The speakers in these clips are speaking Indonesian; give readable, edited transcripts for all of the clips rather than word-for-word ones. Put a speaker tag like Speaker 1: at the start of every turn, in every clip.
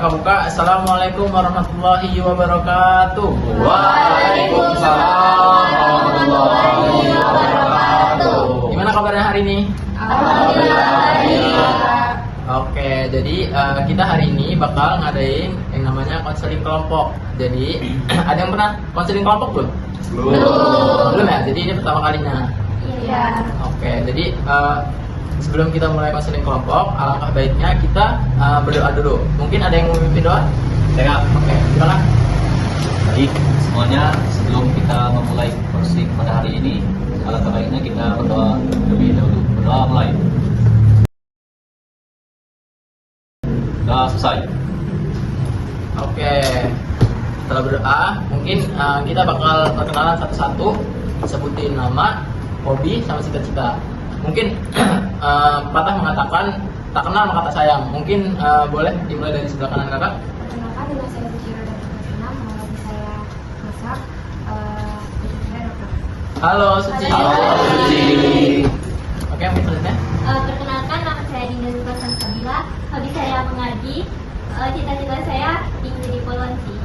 Speaker 1: kakak buka. Assalamualaikum warahmatullahi wabarakatuh.
Speaker 2: Waalaikumsalam warahmatullahi wabarakatuh.
Speaker 1: Gimana kabarnya hari ini?
Speaker 2: Alhamdulillah.
Speaker 1: Oke, jadi kita hari ini bakal ngadain yang namanya konseling kelompok. Jadi ada yang pernah konseling kelompok belum? Belum ya? Jadi ini pertama kalinya.
Speaker 2: Iya.
Speaker 1: Oke, jadi sebelum kita mulai konseling kelompok, alangkah baiknya kita berdoa dulu. Mungkin ada yang mau memimpin doa?
Speaker 3: Saya.
Speaker 1: Oke, silakan.
Speaker 3: Baik, semuanya sebelum kita memulai konseling pada hari ini, alangkah baiknya kita berdoa terlebih dahulu. Berdoa mulai. Sudah selesai.
Speaker 1: Oke, setelah berdoa, mungkin kita bakal perkenalan satu-satu, sebutin nama, hobi, sama cita-cita. Mungkin patah mengatakan tak kenal maka tak sayang. Mungkin boleh dimulai dari sebelah kanan kakak.
Speaker 2: Perkenalkan, dengan saya Suci Roda Fatina, mengenai saya masak, untuk saya dokter.
Speaker 1: Halo Suci.
Speaker 3: Halo, Suci.
Speaker 1: Oke, mungkin selanjutnya.
Speaker 4: Perkenalkan, nama saya Dinda Zulfatan Sabila. Hobi saya mengaji. Cita-cita saya ingin jadi polisi.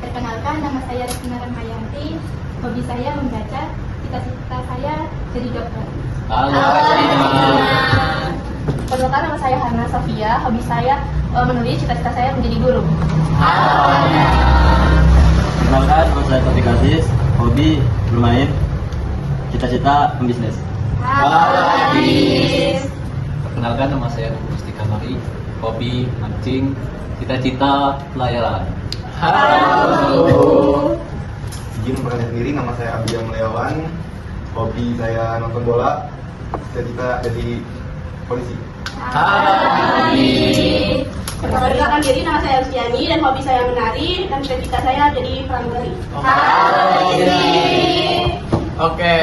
Speaker 2: Perkenalkan, nama saya Rizkina Rahmayanti. Hobi saya membaca. Cita-cita saya jadi dokter.
Speaker 3: Halo.
Speaker 2: Perkenalkan, nama saya Hana Sofia. Hobi saya menulis. Cita-cita saya menjadi guru.
Speaker 5: Perkenalkan, nama saya Taufik Aziz, hobi bermain, cita-cita pembisnis.
Speaker 3: Perkenalkan, nama saya Gusti Kamari, hobi mancing, cita-cita pelayaran.
Speaker 1: Halo.
Speaker 6: Izin memperkenalkan diri, nama saya Abdiya Mulyawan. Hobi saya nonton bola, cita-cita jadi polisi.
Speaker 2: Perkenalkan diri, nama saya Rustiani dan hobi saya menari dan cita-cita saya jadi pramugari.
Speaker 1: Oke,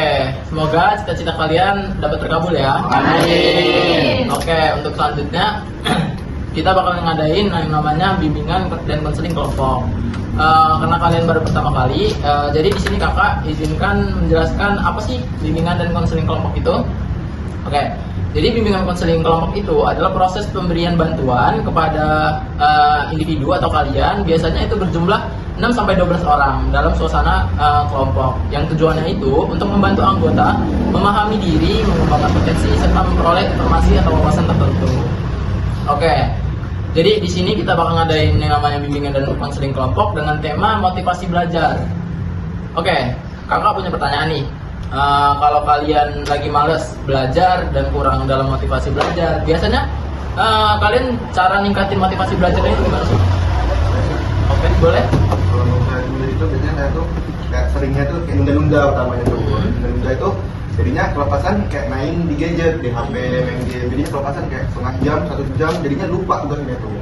Speaker 1: semoga cita-cita kalian dapat terkabul ya.
Speaker 5: Amin.
Speaker 1: Oke, untuk selanjutnya kita bakal ngadain yang namanya bimbingan dan konseling kelompok. Karena kalian baru pertama kali, jadi di sini kakak izinkan menjelaskan apa sih bimbingan dan konseling kelompok itu. Oke, jadi bimbingan konseling kelompok itu adalah proses pemberian bantuan kepada individu atau kalian, biasanya itu berjumlah 6-12 orang dalam suasana kelompok. Yang tujuannya itu untuk membantu anggota memahami diri, mengembangkan potensi, serta memperoleh informasi atau wawasan tertentu. Oke, jadi di sini kita bakal ngadain yang namanya bimbingan dan konseling kelompok dengan tema motivasi belajar. Oke, kakak punya pertanyaan nih. Kalau kalian lagi males belajar dan kurang dalam motivasi belajar, biasanya kalian cara ningkatin motivasi belajarnya itu gimana sih? Oke, boleh?
Speaker 6: Kalau mau saya dulu itu biasanya saya tuh kayak seringnya tuh kayak nunda-nunda utamanya tuh. Nunda-nunda itu jadinya kelepasan kayak main di gadget, di HP, main game. Jadinya kelepasan kayak setengah jam, 1 jam, jadinya lupa tugasnya tuh.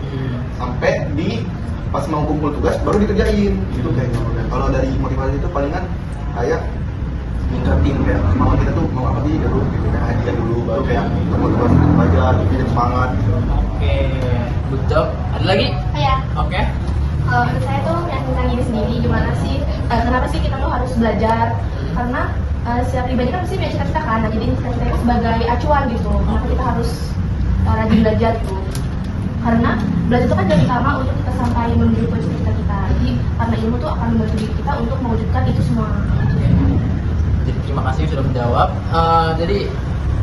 Speaker 6: Sampai di pas mau kumpul tugas baru dikerjain. Itu kayaknya udah. Kalau dari motivasi itu palingan kayak ningkatin kayak semangat kita tuh mau apa sih dulu gitu, kayak hadiah dulu baru kayak motivasi untuk belajar, bikin semangat gitu.
Speaker 1: Oke, good job. Ada lagi?
Speaker 2: Ya.
Speaker 1: Oke.
Speaker 2: Menurut saya tuh yang tentang diri sendiri, gimana sih, kenapa sih kita tuh harus belajar? Karena setiap pribadi kan pasti punya cita-cita kan, nah, jadi cita-cita itu sebagai acuan gitu. Kenapa kita harus rajin belajar gitu? Karena belajar itu kan jadi utama untuk kita sampai menuju ke cita-cita kita. Jadi karena ilmu tuh akan membantu diri kita untuk mewujudkan itu semua.
Speaker 1: Jadi terima kasih sudah menjawab. Jadi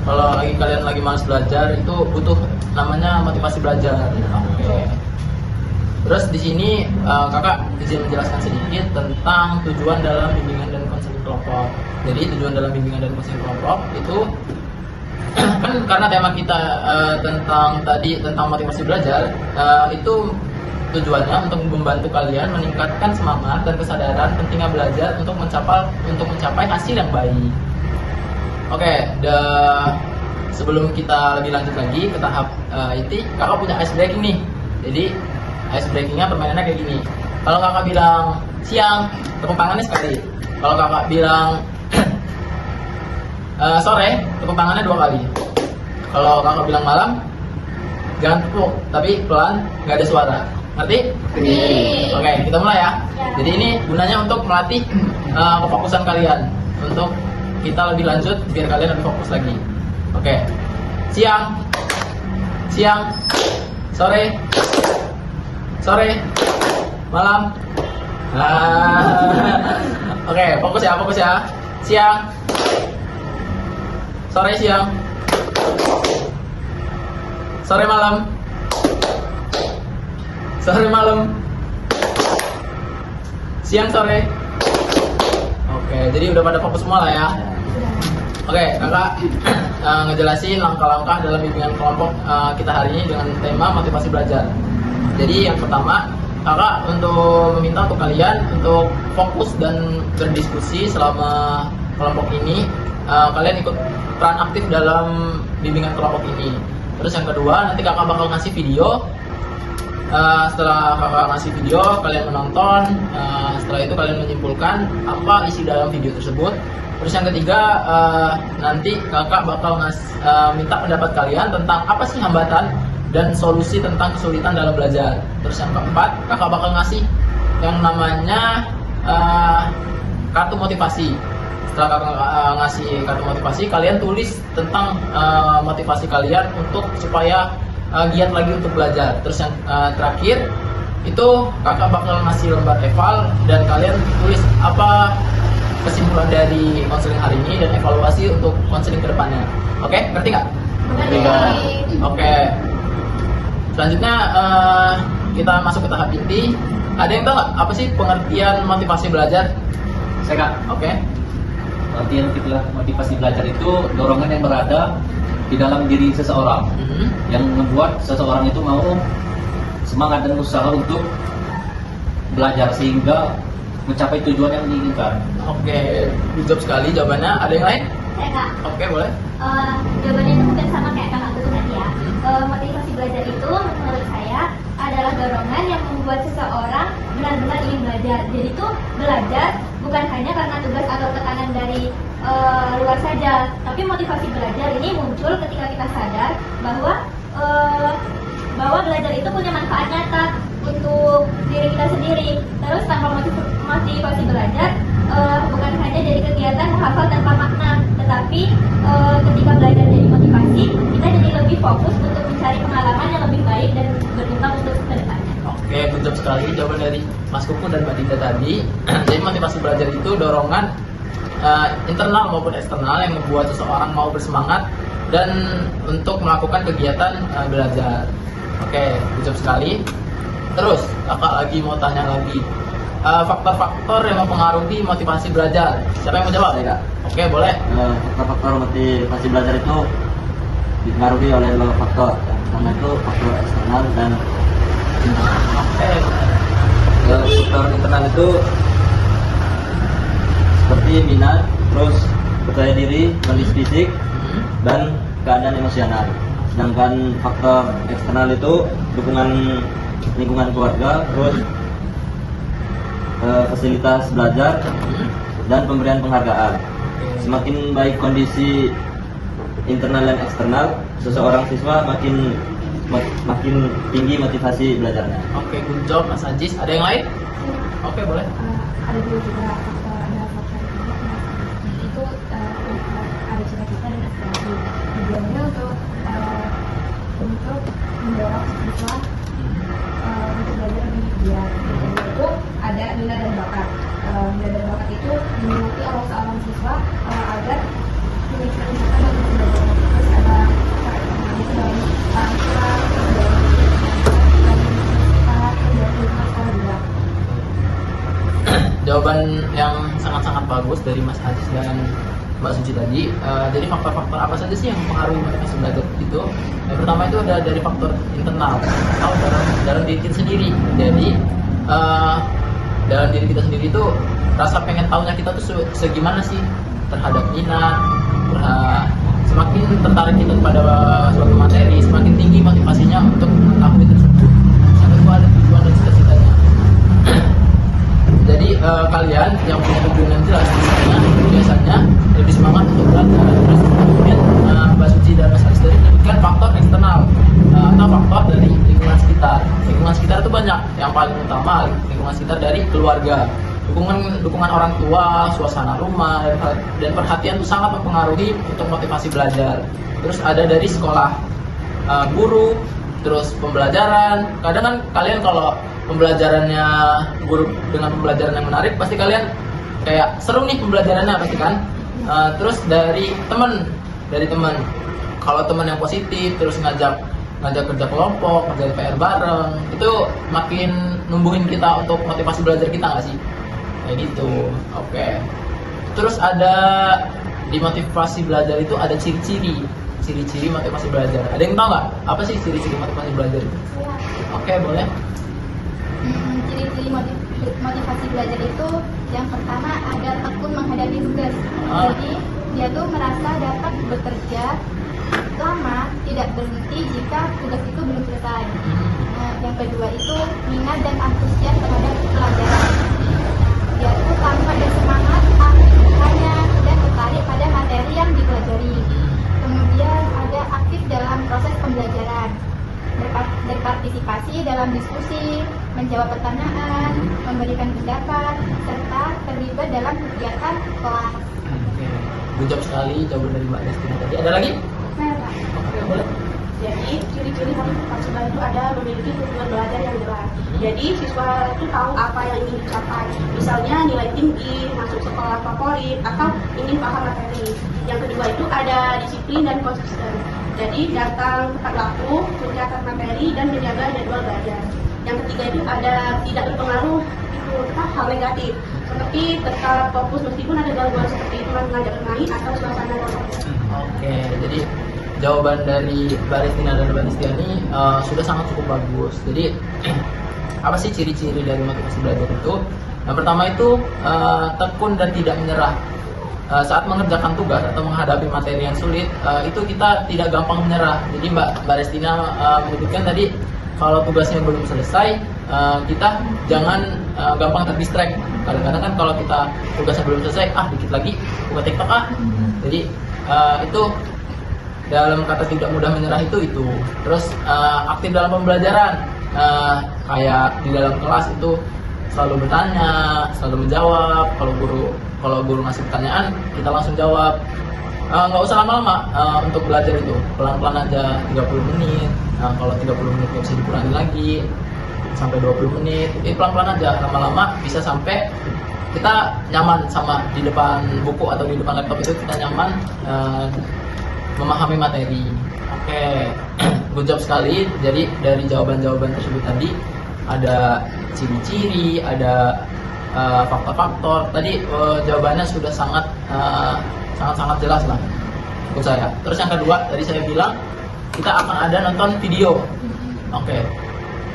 Speaker 1: kalau lagi kalian lagi malas belajar itu butuh namanya motivasi belajar. Oke. Terus di sini kakak izin menjelaskan sedikit tentang tujuan dalam bimbingan dan konseling kelompok. Jadi tujuan dalam bimbingan dan konseling kelompok itu kan karena tema kita tentang motivasi belajar, itu tujuannya untuk membantu kalian meningkatkan semangat dan kesadaran pentingnya belajar untuk mencapai hasil yang baik. Oke, sebelum kita lebih lanjut lagi ke tahap inti, kakak punya ice breaking nih. Jadi ice breakingnya permainannya kayak gini. Kalau kakak bilang siang, tepuk tangannya sekali. Kalau kakak bilang sore, tepuk tangannya 2 kali. Kalau kakak bilang malam, jangan tepuk, tapi pelan, nggak ada suara. Ngerti? Oke, kita mulai ya. Jadi ini gunanya untuk melatih kefokusan kalian, untuk kita lebih lanjut biar kalian lebih fokus lagi. Oke, siang, siang, sore, malam. Oke, fokus ya. Siang, sore, malam, siang, sore. Oke, jadi udah pada fokus semua lah ya. Oke, kakak ngejelasin langkah-langkah dalam bimbingan kelompok kita hari ini dengan tema motivasi belajar. Jadi yang pertama, kakak untuk meminta untuk kalian untuk fokus dan berdiskusi selama kelompok ini. Kalian ikut peran aktif dalam bimbingan kelompok ini. Terus yang kedua, nanti kakak bakal ngasih video. Setelah kakak ngasih video, kalian menonton. Setelah itu kalian menyimpulkan apa isi dalam video tersebut. Terus yang ketiga, nanti kakak bakal minta pendapat kalian tentang apa sih hambatan dan solusi tentang kesulitan dalam belajar. Terus yang keempat, kakak bakal ngasih yang namanya kartu motivasi. Setelah kakak ngasih kartu motivasi, kalian tulis tentang motivasi kalian untuk supaya giat lagi untuk belajar. Terus yang terakhir itu kakak bakal ngasih lembar eval dan kalian tulis apa kesimpulan dari konseling hari ini dan evaluasi untuk konseling kedepannya. Oke, ngerti nggak? Oke. Selanjutnya kita masuk ke tahap inti. Ada yang tahu nggak apa sih pengertian motivasi belajar?
Speaker 3: Saya Kak.
Speaker 1: Oke.
Speaker 3: Artinya motivasi belajar itu dorongan yang berada di dalam diri seseorang yang membuat seseorang itu mau semangat dan usaha untuk belajar sehingga mencapai tujuan yang diinginkan.
Speaker 1: Oke, good job sekali jawabannya. Ada yang lain?
Speaker 4: Saya Kak.
Speaker 1: Oke, boleh.
Speaker 4: Jawabannya itu mungkin sama kayak kakak itu tadi ya. Motivasi belajar itu menurut saya adalah dorongan yang membuat seseorang benar-benar ingin belajar. Jadi itu belajar bukan hanya karena tugas atau tekanan dari luar saja, tapi motivasi belajar ini muncul ketika kita sadar bahwa belajar itu punya manfaat nyata untuk diri kita sendiri. Terus tanpa motivasi belajar bukan hanya jadi kegiatan menghafal tanpa makna, tetapi ketika belajar jadi motivasi, kita jadi lebih fokus untuk mencari pengalaman yang lebih baik dan berkembang untuk kedepannya.
Speaker 1: Oke, good job sekali jawaban dari Mas Kuku dan Mbak Dinda tadi. Jadi motivasi belajar itu dorongan internal maupun eksternal yang membuat seseorang mau bersemangat dan untuk melakukan kegiatan belajar. Oke, good job sekali. Terus, kakak lagi mau tanya lagi. Faktor-faktor yang mempengaruhi motivasi belajar. Siapa yang mau jawab?
Speaker 5: Saya, Kak.
Speaker 1: Oke, boleh.
Speaker 5: Faktor-faktor motivasi belajar itu dipengaruhi oleh beberapa faktor. Yang pertama itu faktor eksternal dan internal.
Speaker 1: Oke.
Speaker 5: Faktor internal itu seperti minat, terus percaya diri, kondisi fisik, dan keadaan emosional. Sedangkan faktor eksternal itu dukungan lingkungan keluarga, terus fasilitas belajar dan pemberian penghargaan. Semakin baik kondisi internal dan eksternal, seseorang siswa makin tinggi motivasi belajarnya.
Speaker 1: Oke, good job Mas Ajis. Ada yang lain? Oke, boleh.
Speaker 2: Ada juga faktor itu ada cita-cita dan aspirasi. Tujuannya untuk mendorong siswa untuk belajar lebih giat. Itu ada minat dan bakat. Minat dan bakat itu diminati oleh seorang siswa agar memiliki kesempatan untuk belajar. Terus ada
Speaker 1: Jawaban yang sangat-sangat bagus dari Mas Ajis dan Mbak Suci tadi. Jadi faktor-faktor apa saja sih yang mempengaruhi motivasi belajar itu? Yang pertama itu ada dari faktor internal atau dalam diri kita sendiri. Jadi dalam diri kita sendiri itu rasa pengen tahunya kita tuh segimana sih terhadap minat, semakin tertarik kita pada suatu materi, semakin tinggi motivasinya untuk mengetahui tersebut. Yang kedua ada tujuan dan cita-citanya. Jadi kalian yang punya tujuan yang jelas biasanya lebih semangat untuk belajar. Terus kemudian Mbak Suci dan Mas Aris tadi menyebutkan faktor eksternal atau faktor dari lingkungan sekitar. Lingkungan sekitar itu banyak. Yang paling utama lingkungan sekitar dari keluarga. Dukungan orang tua, suasana rumah, dan perhatian itu sangat mempengaruhi untuk motivasi belajar. Terus ada dari sekolah, guru, terus pembelajaran. Kadang kan kalian kalau pembelajarannya guru dengan pembelajaran yang menarik, pasti kalian kayak seru nih pembelajarannya pasti kan. Terus dari teman, kalau teman yang positif terus ngajak kerja kelompok, ngajak PR bareng, itu makin numbuhin kita untuk motivasi belajar kita nggak sih? Kayak gitu. Oke. Terus ada di motivasi belajar itu ada ciri-ciri motivasi belajar. Ada yang tahu nggak apa sih ciri-ciri motivasi belajar itu? Oke, boleh.
Speaker 4: Ciri-ciri motivasi belajar itu yang pertama ada tekun menghadapi tugas. Jadi dia tuh merasa dapat bekerja lama tidak berhenti jika tugas itu belum selesai. Yang kedua itu minat dan antusias terhadap pelajaran. Dia tuh tanpa bersemangat hanya dan tertarik pada materi yang dipelajari. Kemudian ada aktif dalam proses pembelajaran, berpartisipasi dalam diskusi, menjawab pertanyaan, memberikan pendapat, serta terlibat dalam kegiatan kelas.
Speaker 1: Oke. Good job sekali jawaban dari Mbak Destina tadi. Ada lagi? Oke, boleh.
Speaker 2: Jadi ciri-ciri motivasi belajar itu ada memiliki tujuan belajar yang jelas. Jadi siswa itu tahu apa yang ingin dicapai. Misalnya nilai tinggi, masuk sekolah favorit, atau ingin paham materi. Yang kedua itu ada disiplin dan konsisten. Jadi datang tepat waktu, mencatat materi dan menjaga jadwal belajar. Yang ketiga itu ada tidak berpengaruh itu tetap hal negatif. Seperti tetap fokus meskipun ada gangguan seperti teman mengajar main atau suasana ruangan.
Speaker 1: Oke, jadi jawaban dari Mbak Destina dan Mbak Destiani sudah sangat cukup bagus. Jadi apa sih ciri-ciri dari motivasi belajar itu? Yang pertama itu tekun dan tidak menyerah. Saat mengerjakan tugas atau menghadapi materi yang sulit, itu kita tidak gampang menyerah. Jadi Mbak Destina menyebutkan tadi kalau tugasnya belum selesai, kita jangan gampang terdistract. Kadang-kadang kan kalau kita tugasnya belum selesai, dikit lagi buka TikTok Jadi itu dalam kata tidak mudah menyerah itu. Terus aktif dalam pembelajaran, kayak di dalam kelas itu selalu bertanya, selalu menjawab. Kalau guru ngasih pertanyaan, kita langsung jawab. Nggak usah lama-lama untuk belajar itu, pelan-pelan aja 30 menit. Kalau 30 menit nggak bisa dikurangi lagi sampai 20 menit. Pelan-pelan aja, lama-lama bisa sampai kita nyaman sama di depan buku atau di depan laptop itu kita nyaman memahami materi. Oke, good job sekali. Jadi dari jawaban-jawaban tersebut tadi ada ciri-ciri, ada faktor-faktor. Tadi jawabannya sudah sangat jelas lah untuk saya. Terus yang kedua, tadi saya bilang kita akan ada nonton video. Oke.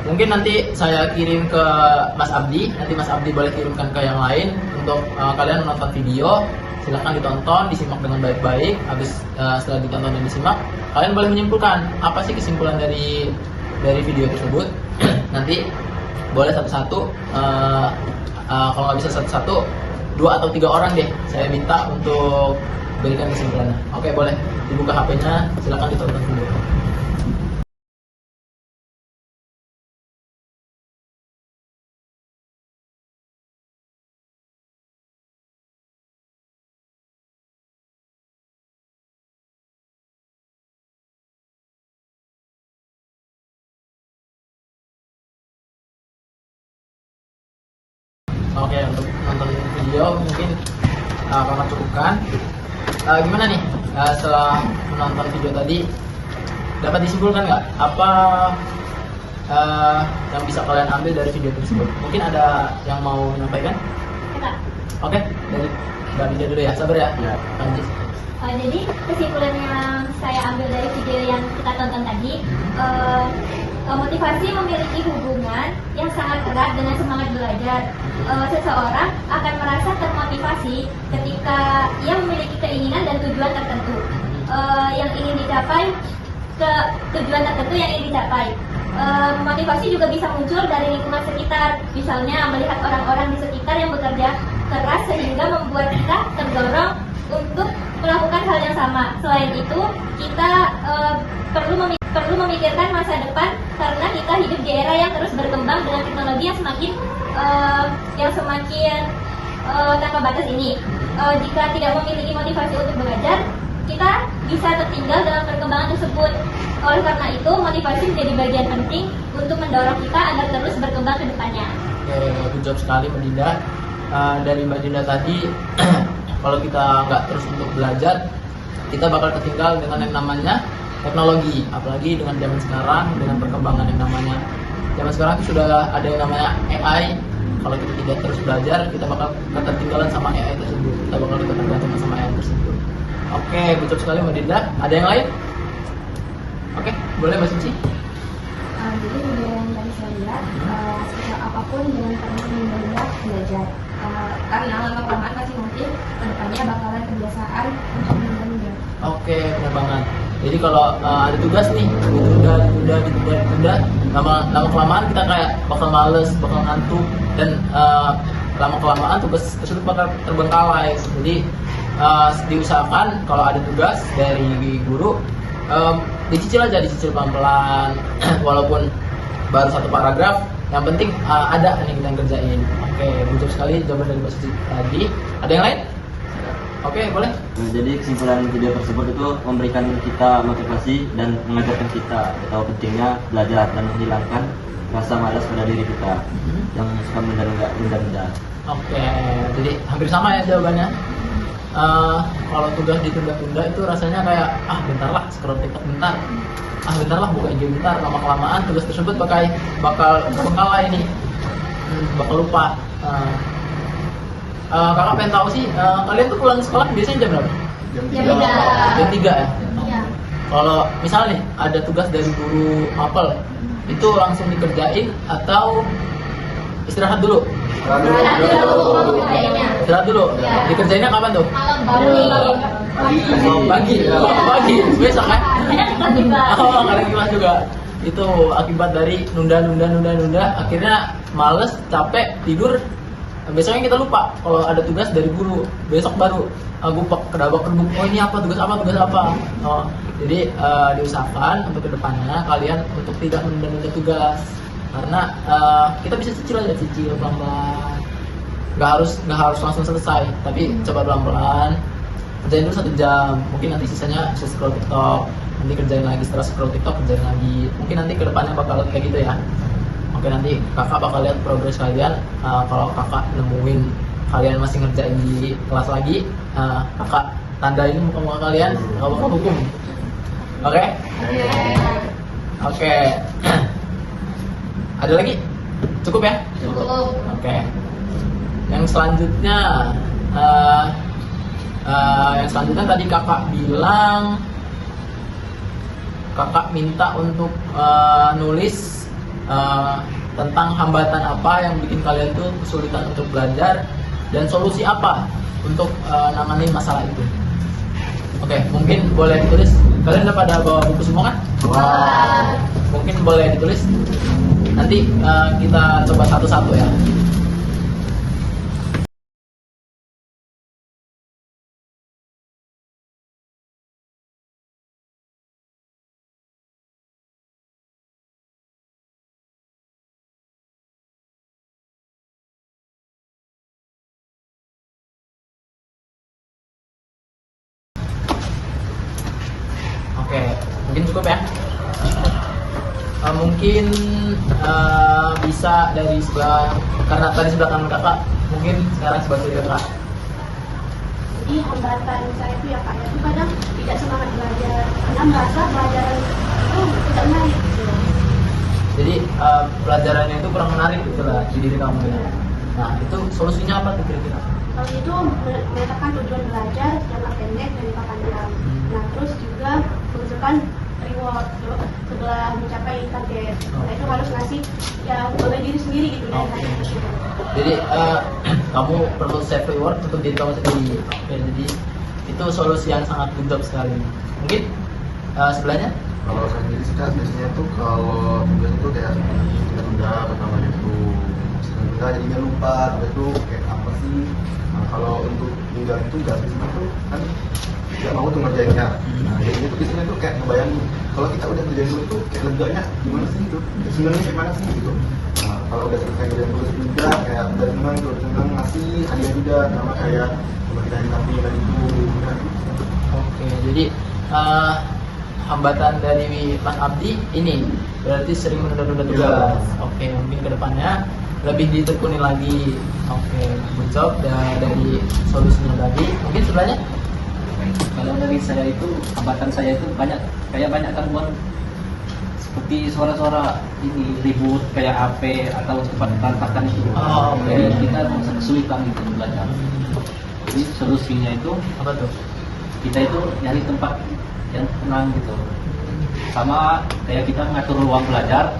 Speaker 1: Mungkin nanti saya kirim ke Mas Abdi, nanti Mas Abdi boleh kirimkan ke yang lain untuk kalian menonton video. Silahkan ditonton, disimak dengan baik-baik. Habis setelah ditonton dan disimak, kalian boleh menyimpulkan apa sih kesimpulan dari video tersebut. Nanti boleh satu-satu, kalau nggak bisa satu-satu, 2 atau 3 orang deh saya minta untuk berikan kesimpulannya. Oke, boleh dibuka HP-nya, silahkan ditonton dulu. Oke, untuk nonton video mungkin kakak cukupkan. Gimana nih setelah menonton video tadi, dapat disimpulkan nggak apa yang bisa kalian ambil dari video tersebut? Mungkin ada yang mau menyampaikan? Oke, dari Mbak Dija dulu ya, sabar ya. Lanjut.
Speaker 4: Jadi kesimpulan yang saya ambil dari video yang kita tonton tadi, motivasi memiliki hubungan yang sangat erat dengan semangat belajar. Seseorang akan merasa termotivasi ketika ia memiliki keinginan dan tujuan tertentu yang ingin dicapai, tujuan tertentu yang ingin dicapai. Motivasi juga bisa muncul dari lingkungan sekitar, misalnya melihat orang-orang di sekitar yang bekerja keras sehingga membuat kita terdorong untuk melakukan hal yang sama. Selain itu, kita perlu memikirkan masa depan karena kita hidup di era yang terus berkembang dengan teknologi yang semakin tanpa batas ini. Jika tidak memiliki motivasi untuk belajar, kita bisa tertinggal dalam perkembangan tersebut. Oleh karena itu, motivasi menjadi bagian penting untuk mendorong kita agar terus berkembang ke depannya.
Speaker 1: Oke, good job sekali Mbak Dinda. Dari Mbak Dinda tadi, kalau kita nggak terus untuk belajar, kita bakal tertinggal dengan yang namanya teknologi. Apalagi dengan zaman sekarang, dengan perkembangan yang namanya zaman sekarang itu sudah ada yang namanya AI. Kalau kita tidak terus belajar, kita bakal ketertinggalan sama AI tersebut. Kita bakal ketergantungan sama AI tersebut. Oke, good job sekali Mbak Dinda. Ada yang lain? Oke, boleh Mbak Suci?
Speaker 2: Jadi yang tadi saya lihat, sejak apapun jangan pernah menunda belajar. Karena lama-kelamaan pasti nanti kedepannya bakalan kebiasaan untuk menunda.
Speaker 1: Oke, benar banget. Jadi kalau ada tugas nih, ditunda, lama kelamaan kita kayak bakal males, bakal ngantuk, dan lama kelamaan tugas tersebut bakal terbengkalai. Jadi diusahakan kalau ada tugas dari guru, dicicil pelan-pelan, walaupun baru satu paragraf. Yang penting ada yang kita kerjain. Oke, betul sekali jawaban dari Mbak Suci tadi. Ada yang lain? Oke, boleh.
Speaker 5: Nah, jadi kesimpulan video tersebut itu memberikan kita motivasi dan mengajarkan kita betapa pentingnya belajar dan menghilangkan rasa malas pada diri kita yang suka menunda-nunda.
Speaker 1: Oke, jadi hampir sama ya jawabannya. Kalau tugas ditunda-tunda itu rasanya kayak bentar lah, scroll TikTok bentar, bentar lah, buka IG bentar. Lama-kelamaan tugas tersebut bakal terbengkalai nih, bakal lupa. Kakak pengen tahu sih, kalian tuh pulang sekolah biasanya jam berapa? Jam 3 ya?
Speaker 2: Iya.
Speaker 1: Kalau misalnya nih ada tugas dari guru mapel, itu langsung dikerjain atau istirahat dulu? Istirahat dulu.
Speaker 2: Iya.
Speaker 1: Dikerjainnya kapan tuh?
Speaker 2: Malam
Speaker 1: Pagi. Besok kan? Kadang kelas juga. Itu akibat dari nunda, akhirnya males, capek, tidur. Besoknya kita lupa kalau ada tugas dari guru. Besok baru kedabak kerbuk. Oh ini apa? Tugas apa? Jadi diusahakan untuk kedepannya kalian untuk tidak menunda tugas, karena kita bisa cicil pelan-pelan. Nggak harus langsung selesai, tapi coba pelan-pelan. Kerjain dulu 1 jam. Mungkin nanti sisanya bisa scroll TikTok. Nanti kerjain lagi, setelah scroll TikTok kerjain lagi. Mungkin nanti kedepannya bakal kayak gitu ya. Oke, nanti kakak bakal lihat progres kalian. Kalau kakak nemuin kalian masih ngerjain di kelas lagi, kakak tandain muka-muka kalian, kakak bakal hukum. Oke? Oke. Ada lagi? Cukup ya?
Speaker 2: Cukup.
Speaker 1: Oke. Yang selanjutnya, tadi kakak bilang kakak minta untuk nulis tentang hambatan apa yang bikin kalian tuh kesulitan untuk belajar dan solusi apa untuk nanganin masalah itu. Oke, mungkin boleh ditulis. Kalian udah pada bawa buku semua kan? Mungkin boleh ditulis. Nanti kita coba satu-satu ya. Oke, mungkin cukup ya. Mungkin bisa dari sebelah, karena tadi sebelah kanan kakak, mungkin sekarang sebelah kiri kakak.
Speaker 2: Jadi hambatan saya itu ya Kak, itu kadang tidak semangat belajar karena merasa pelajaran itu tidak menarik gitu.
Speaker 1: Jadi pelajarannya itu kurang menarik gitu lah di diri kamu ya. Nah, itu solusinya apa tuh kira-kira?
Speaker 2: Kalau itu menetapkan tujuan belajar jangka pendek dan jangka panjang. Nah, terus juga menentukan reward setelah mencapai target. Nah, itu harus ngasih ya bagi diri sendiri gitu dari target tersebut.
Speaker 1: Jadi kamu perlu set reward untuk diri kamu sendiri. Oke, jadi itu solusi yang sangat good sekali. Mungkin sebelahnya?
Speaker 6: Kalau saya sendiri sih Kak, biasanya tuh kalau tugas itu kayak tunda pertama itu tunda jadinya lupa, tugas itu kayak apa sih. Nah, kalau untuk ninggalin tugas biasanya tuh kan nggak mau tuh ngerjainnya. Nah, jadinya tuh biasanya tuh kayak ngebayangin kalau kita udah ngerjain dulu tuh kayak leganya gimana sih gitu, sebenarnya gimana sih gitu. Nah, kalau udah selesai ngerjain tugas juga kayak udah seneng ngasih hadiah juga, sama kayak kalau kita ditampilkan itu kan.
Speaker 1: Oke, jadi hambatan dari Mas Abdi ini berarti sering menunda-nunda tugas. Oke, mungkin kedepannya lebih ditekuni lagi. Oke, good job dari solusinya tadi. Mungkin sebelahnya
Speaker 3: Kalau dari saya itu, hambatan saya itu banyak gangguan seperti suara-suara ini ribut kayak HP atau cepat berantakan itu.
Speaker 1: Oh, oke.
Speaker 3: Jadi kita kesulitan gitu belajar. Jadi solusinya itu
Speaker 1: apa tuh?
Speaker 3: kita itu nyari tempat yang tenang gitu. Sama kayak kita ngatur ruang belajar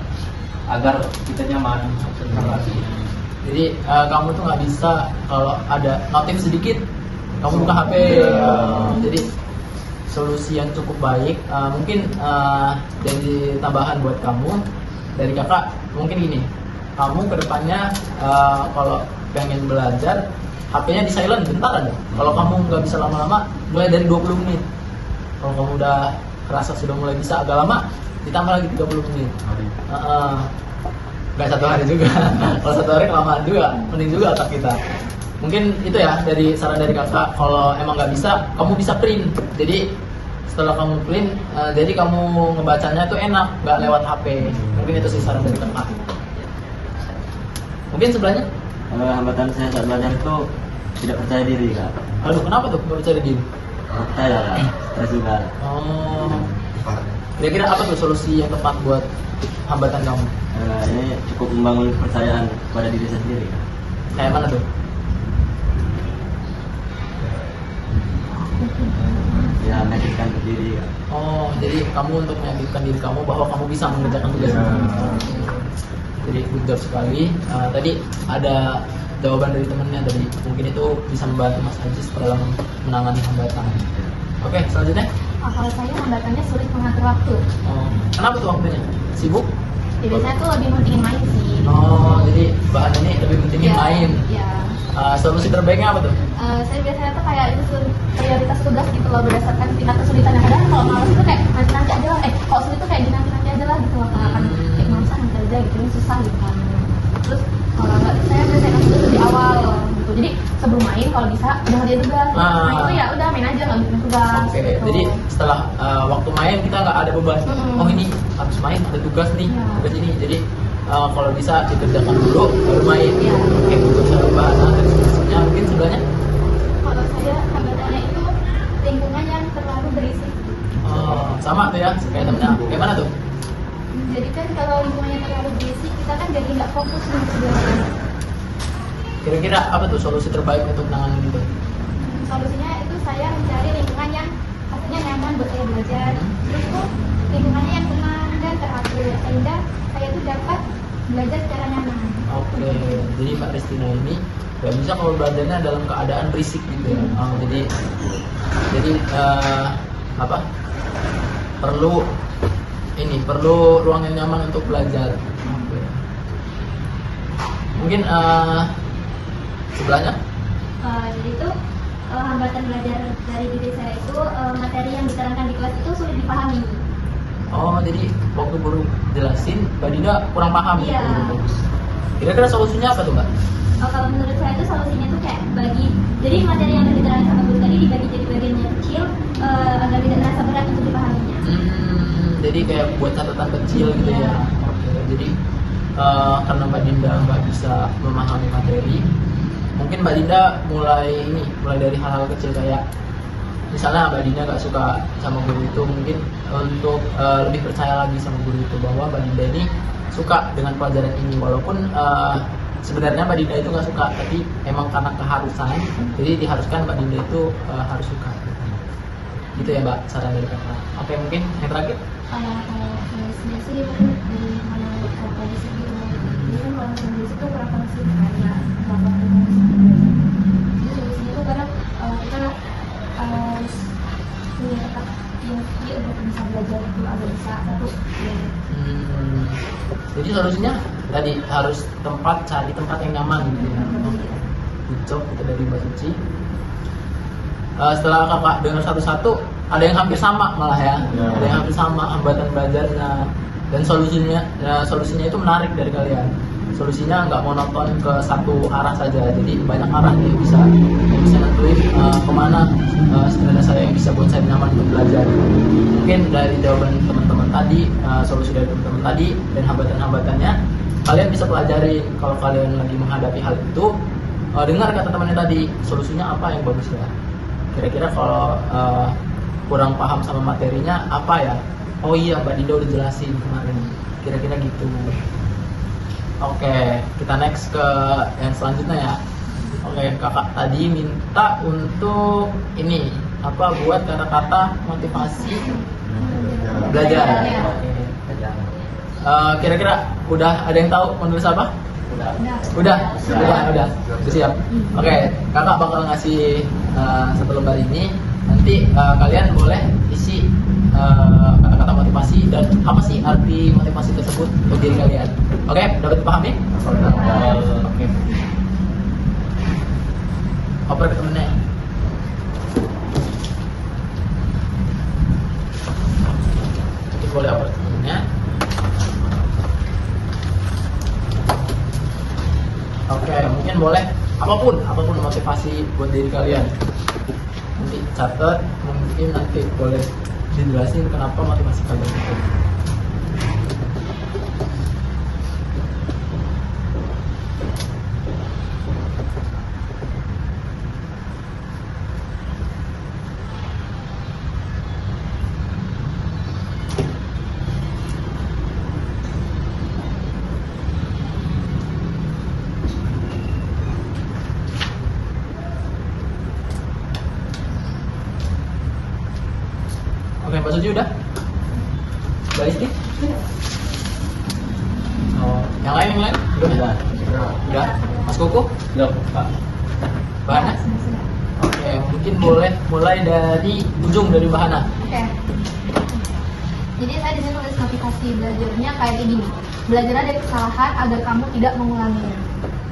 Speaker 3: agar kita nyaman konsentrasi.
Speaker 1: Jadi kamu tuh nggak bisa kalau ada notif sedikit kamu buka HP. Jadi solusi yang cukup baik. Mungkin jadi tambahan buat kamu dari kakak. Mungkin gini, kamu kedepannya kalau pengen belajar HP-nya di silent bentar aja. Kalau kamu nggak bisa lama-lama, mulai dari 20 menit. Kalau kamu udah kerasa sudah mulai bisa agak lama, ditambah lagi 30 menit. Nggak 1 hari juga. Kalau 1 hari kelamaan juga, mending juga otak kita. Mungkin itu ya dari saran dari kakak. Kalau emang nggak bisa, kamu bisa print. Jadi setelah kamu print, jadi kamu ngebacanya tuh enak, nggak lewat HP. Mungkin itu sih saran dari kakak. Mungkin sebelahnya?
Speaker 5: Hambatan saya saat belajar itu tidak percaya diri kak.
Speaker 1: Aduh, kenapa tuh nggak percaya diri?
Speaker 5: Percaya kak, stres juga.
Speaker 1: Oh, kira-kira apa tuh solusi yang tepat buat hambatan kamu?
Speaker 5: Ini cukup membangun kepercayaan pada diri saya sendiri kak.
Speaker 1: Kayak mana tuh?
Speaker 5: Ya meyakinkan diri kak.
Speaker 1: Oh, jadi kamu untuk meyakinkan diri kamu bahwa kamu bisa mengerjakan tugas ini. Jadi good job sekali. Tadi ada jawaban dari temennya tadi, mungkin itu bisa membantu Mas Ajis dalam menangani hambatan. Oke, selanjutnya.
Speaker 2: Kalau saya hambatannya sulit mengatur waktu.
Speaker 1: Oh, kenapa tuh waktunya? Sibuk?
Speaker 2: Jadi saya tuh lebih pentingin main sih.
Speaker 1: Oh, jadi bahan ini lebih pentingin main.
Speaker 2: Ya.
Speaker 1: Solusi terbaiknya apa tuh?
Speaker 2: Saya biasanya tuh kayak itu prioritas tugas gitu loh, berdasarkan tingkat kesulitannya. Kadang kalau malas tuh kayak nanti aja lah. Kalau sulit tuh kayak nanti aja lah gitu loh. Karena kan kayak males nanti aja gitu, ini susah gitu kan. Terus kalau nggak, saya biasanya tugas lebih awal gitu. Jadi sebelum main kalau bisa udah ngerjain tugas. Main itu ya udah main aja nggak bikin tugas.
Speaker 1: Oke,
Speaker 2: Gitu.
Speaker 1: jadi setelah waktu main kita nggak ada beban. Oh ini habis main ada tugas nih, tugas ini. Jadi kalau bisa dikerjakan dulu baru main. Oke, untuk cara bahasan dari solusinya mungkin sebelahnya.
Speaker 4: Kalau saya hambatannya itu lingkungan yang terlalu berisik.
Speaker 1: Oh, sama tuh ya, kayak temennya. Kayak mana tuh?
Speaker 4: Jadi kan kalau lingkungannya terlalu berisik, kita kan jadi nggak fokus untuk belajar.
Speaker 1: Kira-kira apa tuh solusi terbaik untuk menangani itu?
Speaker 4: Solusinya itu saya mencari lingkungan yang pastinya nyaman buat saya belajar. Terus tuh lingkungannya yang tenang dan teratur sehingga saya tuh dapat belajar secara nyaman.
Speaker 1: Oke, jadi Mbak Ristina ini nggak bisa kalau belajarnya dalam keadaan berisik gitu ya. Oh, jadi apa? Perlu ruang yang nyaman untuk belajar. Oke. Mungkin sebelahnya.
Speaker 4: Jadi itu hambatan belajar dari diri saya itu materi yang diterangkan di kelas itu sulit dipahami.
Speaker 1: Oh, jadi waktu guru jelasin, Mbak Dinda kurang paham.
Speaker 4: Iya.
Speaker 1: Kira-kira solusinya apa tuh, Mbak?
Speaker 4: Kalau menurut saya itu solusinya tuh kayak jadi materi yang diterangkan sama guru tadi dibagi jadi bagian yang kecil agar tidak terasa berat untuk dipahaminya.
Speaker 1: Jadi kayak buat catatan kecil gitu ya. Oke, jadi karena Mbak Dinda nggak bisa memahami materi, mungkin Mbak Dinda mulai dari hal-hal kecil kayak misalnya Mbak Dinda nggak suka sama guru itu, mungkin untuk lebih percaya lagi sama guru itu bahwa Mbak Dinda ini suka dengan pelajaran ini, walaupun sebenarnya Mbak Dinda itu nggak suka, tapi emang karena keharusan, jadi diharuskan Mbak Dinda itu harus suka. Gitu ya Mbak, saran dari kakak. Oke, mungkin yang terakhir.
Speaker 4: Kalau saya sendiri dari mana kondisi gitu, jadi kan kalau sendiri itu kurang kondisi karena berapa kondisi. Jadi solusinya itu karena kita harus punya tetap yang untuk bisa belajar itu agar bisa satu.
Speaker 1: Jadi solusinya tadi harus cari tempat yang nyaman gitu ya. Good job itu dari Mbak Suci. Setelah kakak dengar satu-satu, ada yang hampir sama malah ya. Ada yang hampir sama hambatan belajarnya dan solusinya itu menarik dari kalian. solusinya nggak monoton ke satu arah saja, jadi banyak arah yang bisa nentuin kemana sebenarnya saya yang bisa buat saya nyaman untuk belajar. Mungkin dari jawaban teman-teman tadi, solusi dari teman-teman tadi dan hambatan-hambatannya, kalian bisa pelajari. Kalau kalian lagi menghadapi hal itu, dengar kata temannya tadi, solusinya apa yang bagus ya. Kira-kira kalau kurang paham sama materinya apa ya? Oh iya, Mbak Dinda udah jelasin kemarin. Kira-kira gitu. Oke, kita next ke yang selanjutnya ya. Oke, kakak tadi minta untuk ini apa, buat kata-kata motivasi belajar. Oke. Kira-kira udah ada yang tahu menulis apa? Udah siap. Oke, kakak bakal ngasih satu lembar ini. Nanti kalian boleh isi kata-kata motivasi dan apa sih arti motivasi tersebut untuk diri kalian. Oke, dapat dipahami? Oke. Oper ke temennya. Mungkin boleh oper ke temennya. Oke, mungkin boleh apapun motivasi buat diri kalian. Nanti catat, mungkin nanti boleh dijelasin kenapa motivasi kalian itu. Oke, Mbak Suji udah? Mbak Isti? Oh, yang lain? Udah? Udah? Mas Kuku?
Speaker 3: Udah, Pak.
Speaker 1: Mbak Hana? Oke, mungkin boleh mulai dari ujung, dari Mbak Hana.
Speaker 2: Oke. Jadi saya di sini nulis motivasi belajarnya kayak gini. Belajarlah dari kesalahan agar kamu tidak mengulanginya.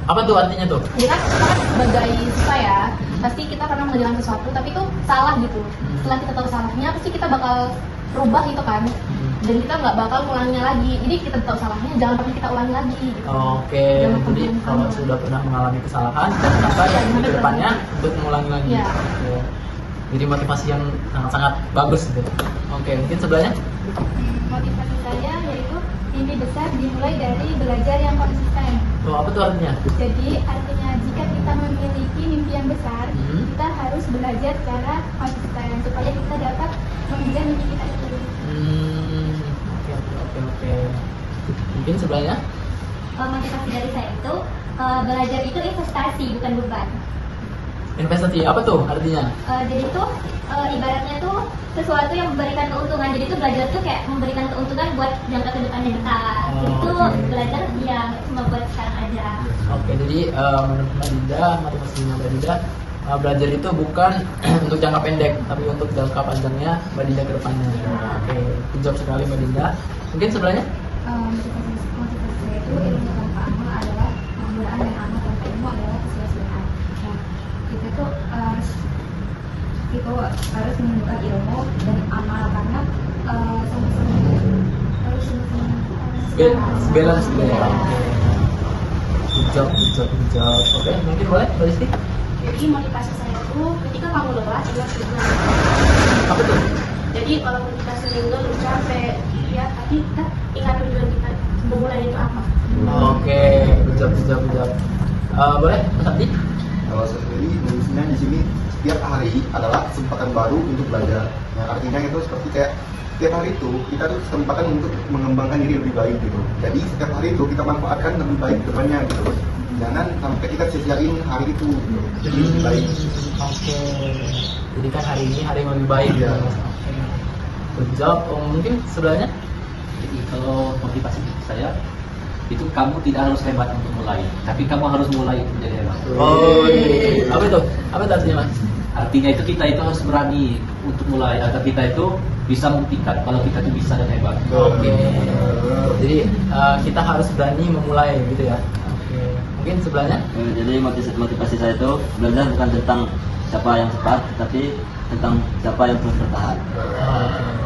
Speaker 1: Apa tuh artinya tuh?
Speaker 2: Jadi kan kita kan sebagai siswa ya, pasti kita pernah mengerjakan sesuatu tapi itu salah gitu. Setelah kita tahu salahnya, pasti kita bakal rubah gitu kan. Dan kita nggak bakal ngulangnya lagi. Jadi kita tahu salahnya, jangan pernah kita ulangi lagi. Gitu.
Speaker 1: Oke,
Speaker 2: Jangan
Speaker 1: jadi
Speaker 2: pernah
Speaker 1: kalau
Speaker 2: ulangi.
Speaker 1: sudah pernah mengalami kesalahan, jangan sampai yang di depannya untuk mengulangi lagi.
Speaker 2: Iya.
Speaker 1: Oke. Jadi motivasi yang sangat-sangat bagus gitu. Oke, mungkin sebelahnya?
Speaker 4: Motivasi saya yaitu mimpi besar dimulai dari belajar yang konsisten.
Speaker 1: Tuh, apa tuh artinya?
Speaker 4: Jadi artinya jika kita memiliki mimpi yang besar, kita harus belajar secara konsisten supaya kita dapat mengejar mimpi kita itu.
Speaker 1: Oke. Mungkin sebelahnya?
Speaker 4: Motivasi dari saya itu belajar itu investasi bukan beban.
Speaker 1: Investasi apa tuh artinya?
Speaker 4: Jadi itu ibaratnya tuh sesuatu yang memberikan keuntungan. Jadi itu belajar tuh kayak memberikan keuntungan buat jangka ke depannya kita. Itu
Speaker 1: oke.
Speaker 4: belajar ya cuma buat sekarang aja.
Speaker 1: Oke, jadi menurut Mbak Dinda, motivasinya Mbak Dinda, belajar itu bukan untuk jangka pendek, tapi untuk jangka panjangnya Mbak Dinda ke depannya. Oke, pinjam sekali Mbak Dinda. Mungkin sebelahnya?
Speaker 4: Motivasi saya itu ilmu tanpa amal adalah penggunaan dan amal tanpa ilmu adalah kesia-siaan. Nah, kita tuh harus menunjukkan ilmu dan amal karena sama-sama harus
Speaker 1: Balance ya. Oke. Good job. Oke, mungkin boleh Mbak Isti?
Speaker 2: Jadi motivasi saya itu ketika kamu lelah, adalah tujuan.
Speaker 1: Apa tuh?
Speaker 2: Jadi walaupun kita sering ngeluh capek, ya tapi kita ingat tujuan kita memulai itu apa.
Speaker 1: Oke, good job. Boleh, Mas Abdi?
Speaker 6: Kalau saya sendiri nulisnya di sini setiap hari adalah kesempatan baru untuk belajar. Yang artinya itu seperti kayak setiap hari itu kita tuh kesempatan untuk mengembangkan diri lebih baik gitu. Jadi setiap hari itu kita manfaatkan lebih baik ke depannya gitu. Jangan sampai kita sia-siain hari itu gitu. Jadi lebih baik.
Speaker 1: Oke. Jadi kan hari ini hari yang lebih baik ya.
Speaker 6: Iya.
Speaker 1: Oke. Good job. Mungkin sebelahnya?
Speaker 3: Jadi kalau motivasi saya itu kamu tidak harus hebat untuk mulai, tapi kamu harus mulai untuk menjadi hebat.
Speaker 1: Oh, iya. Apa itu? Apa itu artinya, Mas?
Speaker 3: Artinya itu kita itu harus berani untuk mulai agar kita itu bisa membuktikan kalau kita itu bisa dan hebat.
Speaker 1: Oke. Jadi kita harus berani memulai gitu ya. Oke. Mungkin sebelahnya?
Speaker 5: Jadi motivasi saya itu belajar bukan tentang siapa yang cepat, tapi tentang siapa yang terus bertahan.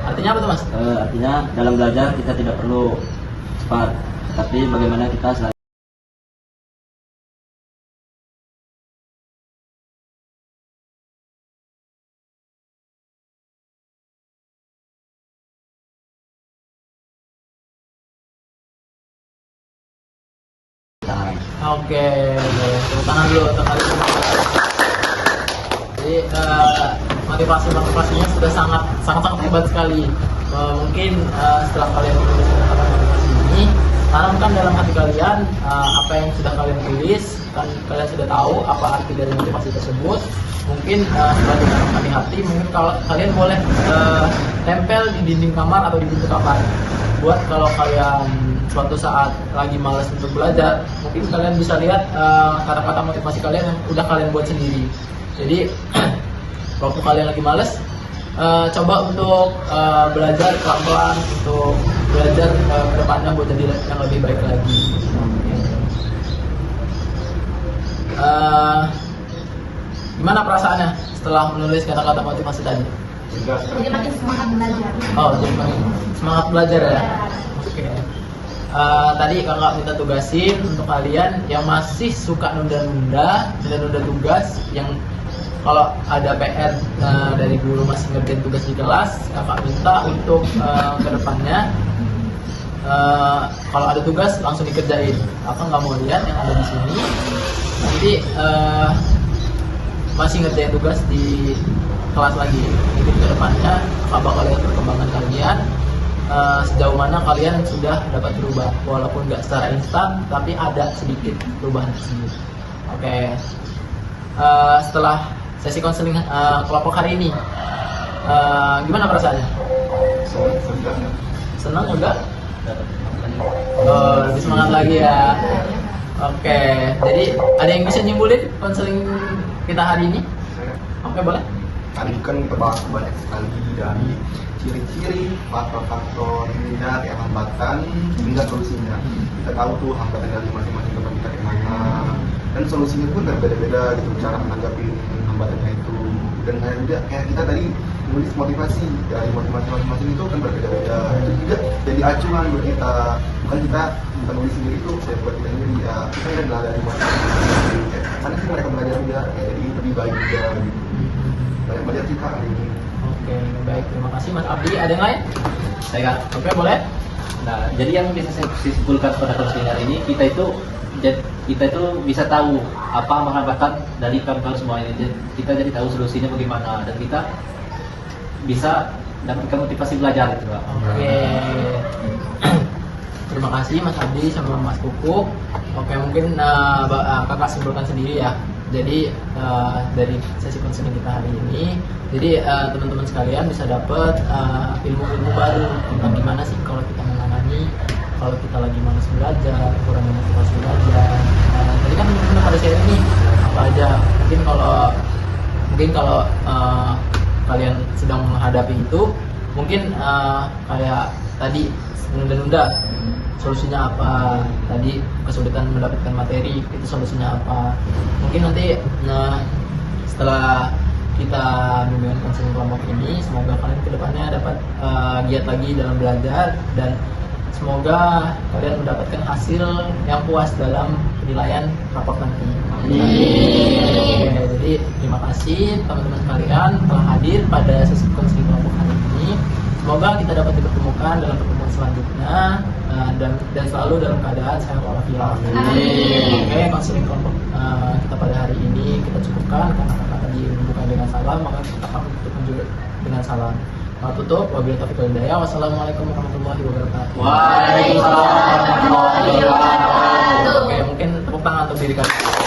Speaker 1: Artinya apa tuh, Mas?
Speaker 5: Artinya dalam belajar kita tidak perlu cepat, tapi bagaimana kita selalu
Speaker 1: Oke, tepuk tangan dulu untuk hari ini. Jadi motivasinya sudah sangat hebat sekali. Mungkin setelah kalian menulis kata-kata motivasi ini, tanamkan dalam hati kalian apa yang sudah kalian tulis, kan kalian sudah tahu apa arti dari motivasi tersebut. Mungkin setelah ditanamkan di hati, mungkin kalau kalian boleh tempel di dinding kamar atau di pintu kamar. Buat kalau kalian suatu saat lagi malas untuk belajar, mungkin kalian bisa lihat kata-kata motivasi kalian yang udah kalian buat sendiri. Jadi waktu kalian lagi malas, coba untuk belajar pelan-pelan, untuk belajar ke depannya buat jadi yang lebih baik lagi. Gimana perasaannya setelah menulis kata-kata motivasi tadi?
Speaker 2: Jadi makin semangat belajar.
Speaker 1: Oh, jadi makin semangat belajar ya? Oke. Tadi kakak minta tugasin untuk kalian yang masih suka nunda-nunda tugas, yang kalau ada PR dari guru masih ngerjain tugas di kelas, kakak minta untuk kedepannya kalau ada tugas langsung dikerjain. Kakak nggak mau lihat yang ada di sini nanti masih ngerjain tugas di kelas lagi. Jadi kedepannya kakak bakal lihat perkembangan kalian, sejauh mana kalian sudah dapat berubah, walaupun nggak secara instan tapi ada sedikit perubahan tersebut. Oke. Setelah sesi konseling kelompok hari ini, gimana perasaannya? Senang juga? Oh, lebih semangat lagi ya. Oke, jadi ada yang bisa nyimpulin konseling kita hari ini? Oke, boleh.
Speaker 6: Tadi kan kita bahas banyak sekali dari ciri-ciri, faktor-faktor hingga kayak hambatan hingga solusinya. Kita tahu tuh hambatan dari masing-masing tempat kita kemana, dan solusinya pun berbeda-beda gitu cara menanggapi hambatannya itu. Dan kayak kita tadi nulis motivasi, dari motivasi masing-masing itu kan berbeda-beda. Itu juga jadi acuan buat kita. Bukan kita nulis sendiri itu saya buat kita sendiri ya. Kita kan belajar dari motivasi. Mana sih mereka belajar juga, jadi lebih baik juga gitu. Banyak belajar kita hari ini.
Speaker 1: Oke, baik, terima kasih Mas Abdi. Ada yang lain?
Speaker 3: Saya
Speaker 1: Oke, boleh.
Speaker 3: Nah, jadi yang bisa saya simpulkan pada konseling hari ini, kita itu bisa tahu apa hambatan dari kawan-kawan semua ini. Kita jadi tahu solusinya bagaimana, dan kita bisa dapatkan motivasi belajar gitu, Pak.
Speaker 1: Oke. Terima kasih Mas Abdi sama Mas Kuku. Oke, mungkin kakak simpulkan sendiri ya. Jadi dari sesi konseling kita hari ini, jadi teman-teman sekalian bisa dapat ilmu-ilmu baru tentang gimana sih kalau kita menangani kalau kita lagi malas belajar, kurang motivasi belajar. Tadi kan teman-teman pada sharing nih apa aja. Mungkin kalau kalian sedang menghadapi itu, mungkin kayak tadi menunda-nunda, solusinya apa? Tadi kesulitan mendapatkan materi, itu solusinya apa? Mungkin nanti setelah kita bimbingan konseling kelompok ini, semoga kalian kedepannya dapat giat lagi dalam belajar, dan semoga kalian mendapatkan hasil yang puas dalam penilaian raport nanti. Oke, jadi terima kasih teman-teman sekalian telah hadir pada sesi konseling kelompok hari ini. Semoga kita dapat dipertemukan dalam pertemuan selanjutnya dan selalu dalam keadaan sehat walafiat. Oke, konseling kelompok kita pada hari ini kita cukupkan karena kakak tadi membuka dengan salam, maka kita akan tutup juga dengan salam. Tutup, wabillahi taufiq wal hidayah. Wassalamualaikum warahmatullahi wabarakatuh.
Speaker 3: Waalaikumsalam warahmatullahi wabarakatuh.
Speaker 1: Oke, mungkin tepuk tangan untuk diri kalian.